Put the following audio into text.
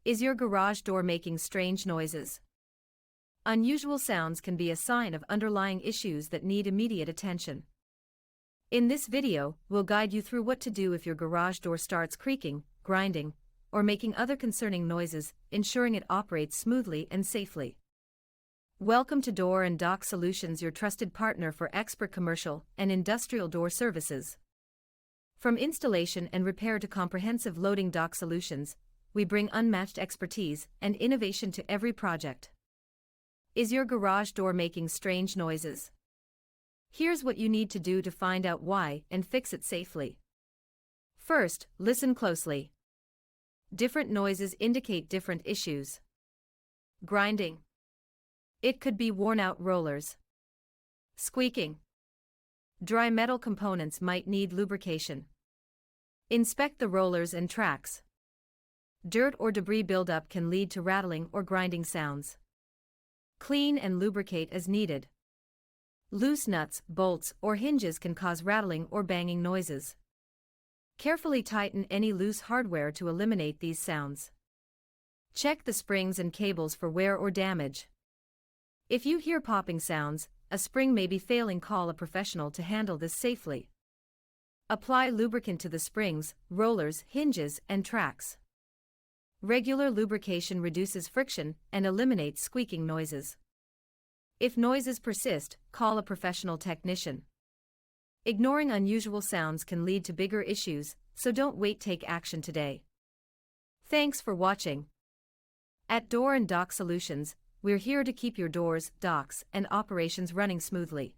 Is your garage door making strange noises? Unusual sounds can be a sign of underlying issues that need immediate attention. In this video, we'll guide you through what to do if your garage door starts creaking, grinding, or making other concerning noises, ensuring it operates smoothly and safely. Welcome to Door and Dock Solutions, your trusted partner for expert commercial and industrial door services. From installation and repair to comprehensive loading dock solutions, we bring unmatched expertise and innovation to every project. Is your garage door making strange noises? Here's what you need to do to find out why and fix it safely. First, listen closely. Different noises indicate different issues. Grinding. It could be worn-out rollers. Squeaking. Dry metal components might need lubrication. Inspect the rollers and tracks. Dirt or debris buildup can lead to rattling or grinding sounds. Clean and lubricate as needed. Loose nuts, bolts, or hinges can cause rattling or banging noises. Carefully tighten any loose hardware to eliminate these sounds. Check the springs and cables for wear or damage. If you hear popping sounds, a spring may be failing. Call a professional to handle this safely. Apply lubricant to the springs, rollers, hinges, and tracks. Regular lubrication reduces friction and eliminates squeaking noises. If noises persist, call a professional technician. Ignoring unusual sounds can lead to bigger issues, so don't wait. Take action today. Thanks for watching. At Door and Dock Solutions, we're here to keep your doors, docks, and operations running smoothly.